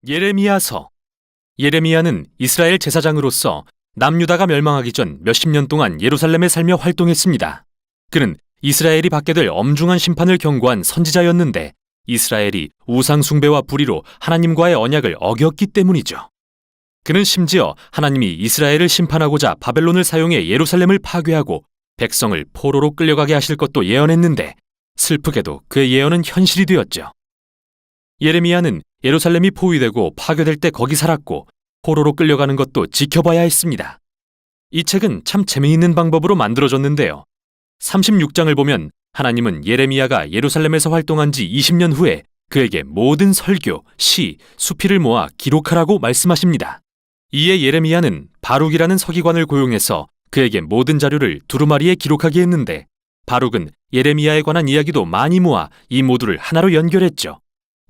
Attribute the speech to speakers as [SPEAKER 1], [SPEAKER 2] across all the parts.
[SPEAKER 1] 예레미야서. 예레미야는 이스라엘 제사장으로서 남유다가 멸망하기 전 몇십 년 동안 예루살렘에 살며 활동했습니다. 그는 이스라엘이 받게 될 엄중한 심판을 경고한 선지자였는데 이스라엘이 우상 숭배와 불의로 하나님과의 언약을 어겼기 때문이죠. 그는 심지어 하나님이 이스라엘을 심판하고자 바벨론을 사용해 예루살렘을 파괴하고 백성을 포로로 끌려가게 하실 것도 예언했는데 슬프게도 그의 예언은 현실이 되었죠. 예레미야는 예루살렘이 포위되고 파괴될 때 거기 살았고 포로로 끌려가는 것도 지켜봐야 했습니다. 이 책은 참 재미있는 방법으로 만들어졌는데요. 36장을 보면 하나님은 예레미야가 예루살렘에서 활동한 지 20년 후에 그에게 모든 설교, 시, 수필을 모아 기록하라고 말씀하십니다. 이에 예레미야는 바룩이라는 서기관을 고용해서 그에게 모든 자료를 두루마리에 기록하게 했는데 바룩은 예레미야에 관한 이야기도 많이 모아 이 모두를 하나로 연결했죠.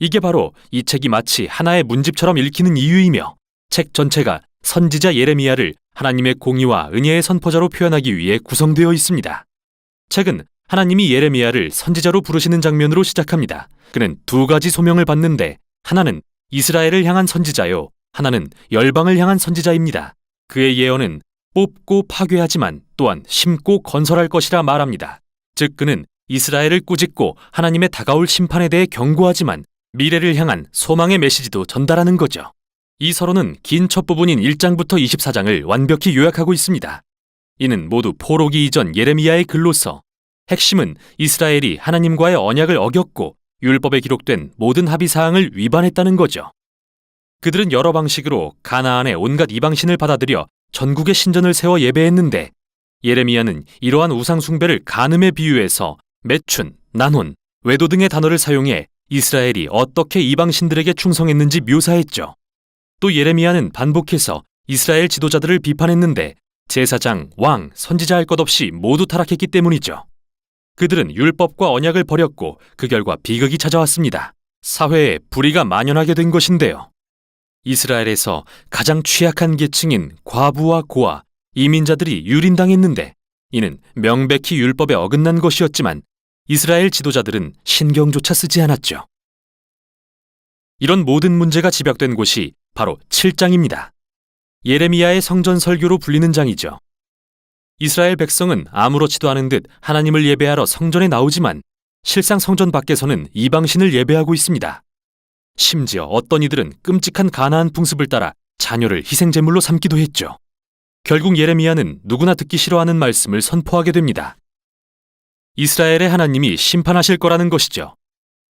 [SPEAKER 1] 이게 바로 이 책이 마치 하나의 문집처럼 읽히는 이유이며 책 전체가 선지자 예레미야를 하나님의 공의와 은혜의 선포자로 표현하기 위해 구성되어 있습니다. 책은 하나님이 예레미야를 선지자로 부르시는 장면으로 시작합니다. 그는 두 가지 소명을 받는데 하나는 이스라엘을 향한 선지자요, 하나는 열방을 향한 선지자입니다. 그의 예언은 뽑고 파괴하지만 또한 심고 건설할 것이라 말합니다. 즉 그는 이스라엘을 꾸짖고 하나님의 다가올 심판에 대해 경고하지만 미래를 향한 소망의 메시지도 전달하는 거죠. 이 서론은 긴 첫 부분인 1장부터 24장을 완벽히 요약하고 있습니다. 이는 모두 포로기 이전 예레미야의 글로서 핵심은 이스라엘이 하나님과의 언약을 어겼고 율법에 기록된 모든 합의사항을 위반했다는 거죠. 그들은 여러 방식으로 가나안의 온갖 이방신을 받아들여 전국의 신전을 세워 예배했는데 예레미야는 이러한 우상 숭배를 간음에 비유해서 매춘, 난혼, 외도 등의 단어를 사용해 이스라엘이 어떻게 이방신들에게 충성했는지 묘사했죠. 또 예레미야는 반복해서 이스라엘 지도자들을 비판했는데 제사장, 왕, 선지자 할 것 없이 모두 타락했기 때문이죠. 그들은 율법과 언약을 버렸고 그 결과 비극이 찾아왔습니다. 사회에 불의가 만연하게 된 것인데요. 이스라엘에서 가장 취약한 계층인 과부와 고아, 이민자들이 유린당했는데 이는 명백히 율법에 어긋난 것이었지만 이스라엘 지도자들은 신경조차 쓰지 않았죠. 이런 모든 문제가 집약된 곳이 바로 7장입니다. 예레미야의 성전 설교로 불리는 장이죠. 이스라엘 백성은 아무렇지도 않은 듯 하나님을 예배하러 성전에 나오지만 실상 성전 밖에서는 이방신을 예배하고 있습니다. 심지어 어떤 이들은 끔찍한 가나안 풍습을 따라 자녀를 희생제물로 삼기도 했죠. 결국 예레미야는 누구나 듣기 싫어하는 말씀을 선포하게 됩니다. 이스라엘의 하나님이 심판하실 거라는 것이죠.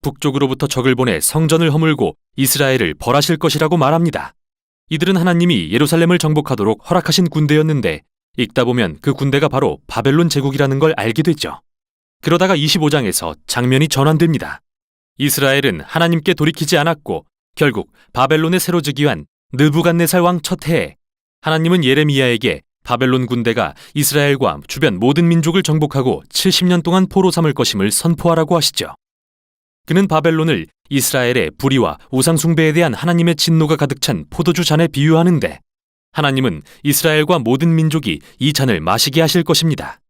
[SPEAKER 1] 북쪽으로부터 적을 보내 성전을 허물고 이스라엘을 벌하실 것이라고 말합니다. 이들은 하나님이 예루살렘을 정복하도록 허락하신 군대였는데 읽다 보면 그 군대가 바로 바벨론 제국이라는 걸 알게 되죠. 그러다가 25장에서 장면이 전환됩니다. 이스라엘은 하나님께 돌이키지 않았고 결국 바벨론에 새로 즉위한 느부갓네살 왕 첫 해에 하나님은 예레미야에게 바벨론 군대가 이스라엘과 주변 모든 민족을 정복하고 70년 동안 포로 삼을 것임을 선포하라고 하시죠. 그는 바벨론을 이스라엘의 불의와 우상 숭배에 대한 하나님의 진노가 가득 찬 포도주 잔에 비유하는데 하나님은 이스라엘과 모든 민족이 이 잔을 마시게 하실 것입니다.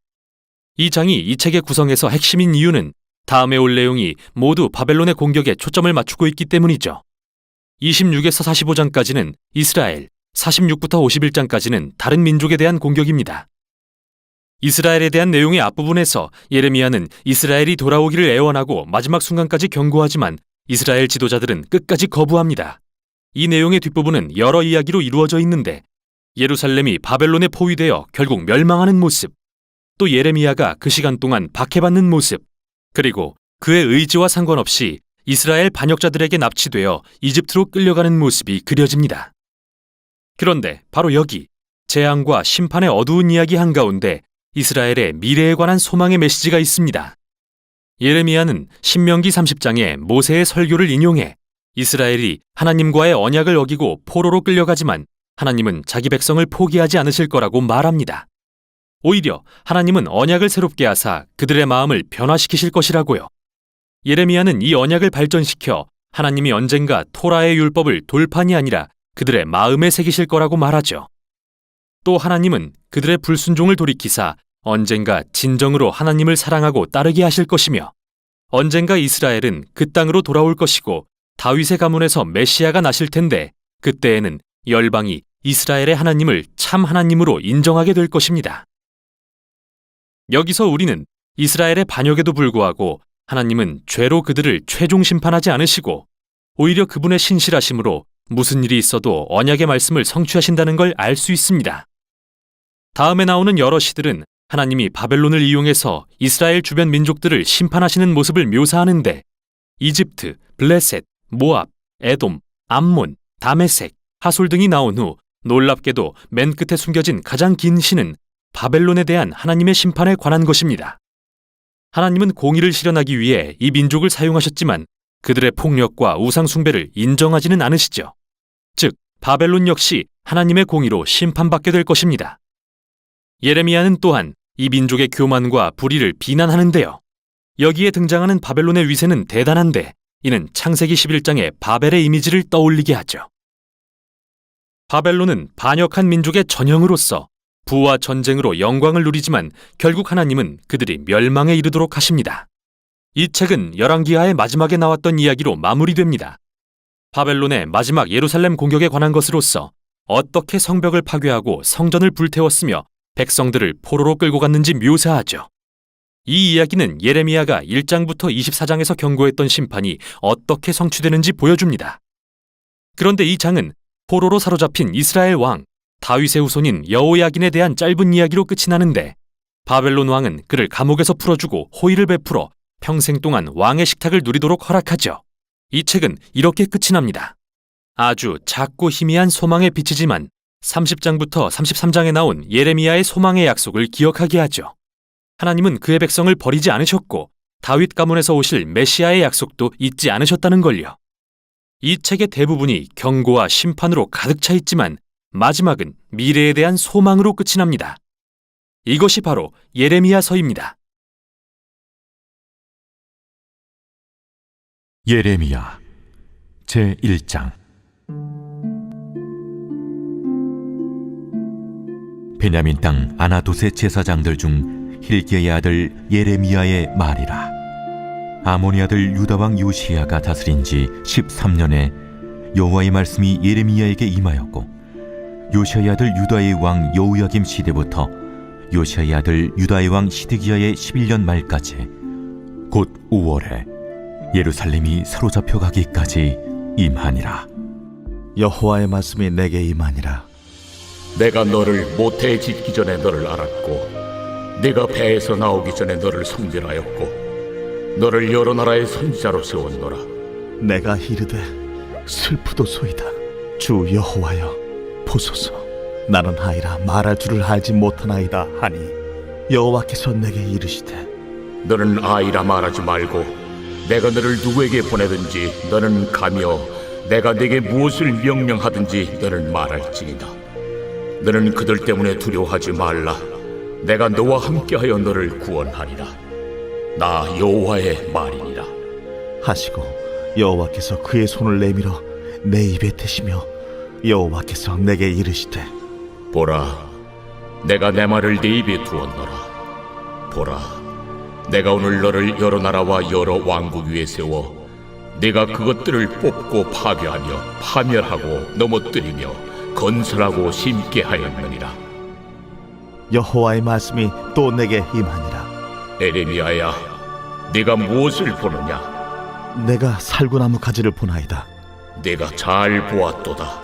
[SPEAKER 1] 이 장이 이 책의 구성에서 핵심인 이유는 다음에 올 내용이 모두 바벨론의 공격에 초점을 맞추고 있기 때문이죠. 26에서 45장까지는 이스라엘, 46부터 51장까지는 다른 민족에 대한 공격입니다. 이스라엘에 대한 내용의 앞부분에서 예레미야는 이스라엘이 돌아오기를 애원하고 마지막 순간까지 경고하지만 이스라엘 지도자들은 끝까지 거부합니다. 이 내용의 뒷부분은 여러 이야기로 이루어져 있는데 예루살렘이 바벨론에 포위되어 결국 멸망하는 모습, 또 예레미야가 그 시간 동안 박해받는 모습, 그리고 그의 의지와 상관없이 이스라엘 반역자들에게 납치되어 이집트로 끌려가는 모습이 그려집니다. 그런데 바로 여기 재앙과 심판의 어두운 이야기 한가운데 이스라엘의 미래에 관한 소망의 메시지가 있습니다. 예레미야는 신명기 30장에 모세의 설교를 인용해 이스라엘이 하나님과의 언약을 어기고 포로로 끌려가지만 하나님은 자기 백성을 포기하지 않으실 거라고 말합니다. 오히려 하나님은 언약을 새롭게 하사 그들의 마음을 변화시키실 것이라고요. 예레미야는 이 언약을 발전시켜 하나님이 언젠가 토라의 율법을 돌판이 아니라 그들의 마음에 새기실 거라고 말하죠. 또 하나님은 그들의 불순종을 돌이키사 언젠가 진정으로 하나님을 사랑하고 따르게 하실 것이며 언젠가 이스라엘은 그 땅으로 돌아올 것이고 다윗의 가문에서 메시아가 나실 텐데 그때에는 열방이 이스라엘의 하나님을 참 하나님으로 인정하게 될 것입니다. 여기서 우리는 이스라엘의 반역에도 불구하고 하나님은 죄로 그들을 최종 심판하지 않으시고 오히려 그분의 신실하심으로 무슨 일이 있어도 언약의 말씀을 성취하신다는 걸 알 수 있습니다. 다음에 나오는 여러 시들은 하나님이 바벨론을 이용해서 이스라엘 주변 민족들을 심판하시는 모습을 묘사하는데 이집트, 블레셋, 모압, 에돔, 암몬, 다메섹, 하솔 등이 나온 후 놀랍게도 맨 끝에 숨겨진 가장 긴 시는 바벨론에 대한 하나님의 심판에 관한 것입니다. 하나님은 공의를 실현하기 위해 이 민족을 사용하셨지만 그들의 폭력과 우상 숭배를 인정하지는 않으시죠. 즉, 바벨론 역시 하나님의 공의로 심판받게 될 것입니다. 예레미야는 또한 이 민족의 교만과 불의를 비난하는데요. 여기에 등장하는 바벨론의 위세는 대단한데 이는 창세기 11장의 바벨의 이미지를 떠올리게 하죠. 바벨론은 반역한 민족의 전형으로서 부와 전쟁으로 영광을 누리지만 결국 하나님은 그들이 멸망에 이르도록 하십니다. 이 책은 열왕기하의 마지막에 나왔던 이야기로 마무리됩니다. 바벨론의 마지막 예루살렘 공격에 관한 것으로서 어떻게 성벽을 파괴하고 성전을 불태웠으며 백성들을 포로로 끌고 갔는지 묘사하죠. 이 이야기는 예레미야가 1장부터 24장에서 경고했던 심판이 어떻게 성취되는지 보여줍니다. 그런데 이 장은 포로로 사로잡힌 이스라엘 왕 다윗의 후손인 여호야긴에 대한 짧은 이야기로 끝이 나는데 바벨론 왕은 그를 감옥에서 풀어주고 호의를 베풀어 평생 동안 왕의 식탁을 누리도록 허락하죠. 이 책은 이렇게 끝이 납니다. 아주 작고 희미한 소망의 빛이지만 30장부터 33장에 나온 예레미야의 소망의 약속을 기억하게 하죠. 하나님은 그의 백성을 버리지 않으셨고 다윗 가문에서 오실 메시아의 약속도 잊지 않으셨다는 걸요. 이 책의 대부분이 경고와 심판으로 가득 차 있지만 마지막은 미래에 대한 소망으로 끝이 납니다. 이것이 바로 예레미야서입니다.
[SPEAKER 2] 예레미야 제1장. 베냐민 땅 아나돗의 제사장들 중 hilki야의 아들 예레미야의 말이라. 아모니 아들 유다 왕 요시야가 다스린 지 13년에 여호와의 말씀이 예레미야에게 임하였고 요시야의 아들 유다의 왕 여호야김 시대부터 요시야의 아들 유다의 왕 시드기야의 11년 말까지 곧 5월에 예루살렘이 사로잡혀 가기까지 임하니라.
[SPEAKER 3] 여호와의 말씀이 내게 임하니라.
[SPEAKER 4] 내가 너를 모태에 짓기 전에 너를 알았고 네가 배에서 나오기 전에 너를 성별하였고 너를 여러 나라의 선지자로 세웠노라.
[SPEAKER 3] 내가 이르되 슬프도소이다. 주 여호와여 보소서. 나는 아이라 말할 줄을 알지 못하나이다 하니 여호와께서 내게 이르시되
[SPEAKER 4] 너는 아이라 말하지 말고 내가 너를 누구에게 보내든지 너는 가며 내가 네게 무엇을 명령하든지 너는 말할지니라. 너는 그들 때문에 두려워하지 말라. 내가 너와 함께하여 너를 구원하리라. 나 여호와의 말이니라.
[SPEAKER 3] 하시고 여호와께서 그의 손을 내밀어 내 입에 대시며 여호와께서 내게 이르시되
[SPEAKER 4] 보라, 내가 내 말을 네 입에 두었노라. 보라, 내가 오늘 너를 여러 나라와 여러 왕국 위에 세워 네가 그것들을 뽑고 파괴하며 파멸하고 넘어뜨리며 건설하고 심게 하였느니라.
[SPEAKER 3] 여호와의 말씀이 또 내게 임하니라.
[SPEAKER 4] 예레미야야, 네가 무엇을 보느냐?
[SPEAKER 3] 내가 살구나무 가지를 보나이다.
[SPEAKER 4] 네가 잘 보았도다.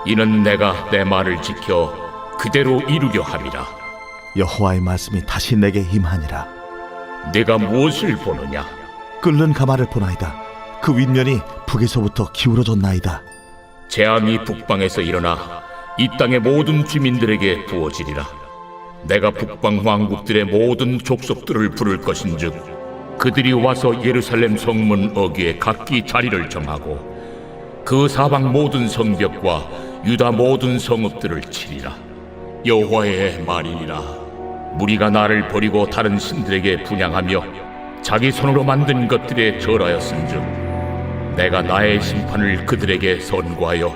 [SPEAKER 4] 이는 내가 내 말을 지켜 그대로 이루려 함이라.
[SPEAKER 3] 여호와의 말씀이 다시 내게 임하니라.
[SPEAKER 4] 네가 무엇을 보느냐?
[SPEAKER 3] 끓는 가마를 보나이다. 그 윗면이 북에서부터 기울어졌나이다.
[SPEAKER 4] 재앙이 북방에서 일어나 이 땅의 모든 주민들에게 부어지리라. 내가 북방 왕국들의 모든 족속들을 부를 것인즉 그들이 와서 예루살렘 성문 어귀에 각기 자리를 정하고 그 사방 모든 성벽과 유다 모든 성읍들을 치리라. 여호와의 말이니라. 무리가 나를 버리고 다른 신들에게 분향하며 자기 손으로 만든 것들에 절하였은즉 내가 나의 심판을 그들에게 선고하여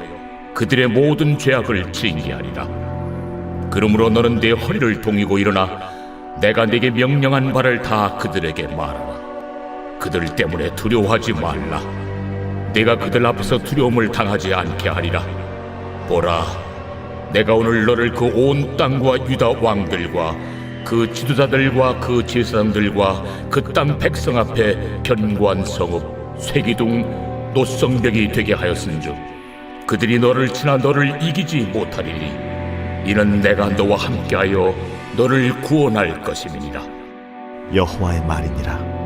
[SPEAKER 4] 그들의 모든 죄악을 징계하리라. 그러므로 너는 내 허리를 동이고 일어나 내가 네게 명령한 바를 다 그들에게 말하라. 그들 때문에 두려워하지 말라. 네가 그들 앞에서 두려움을 당하지 않게 하리라. 보라, 내가 오늘 너를 그 온 땅과 유다 왕들과 그 지도자들과 그 제사장들과 그 땅 백성 앞에 견고한 성읍, 쇠기둥, 노성벽이 되게 하였은즉 그들이 너를 치나 너를 이기지 못하리니 이는 내가 너와 함께하여 너를 구원할 것임이니라.
[SPEAKER 3] 여호와의 말이니라.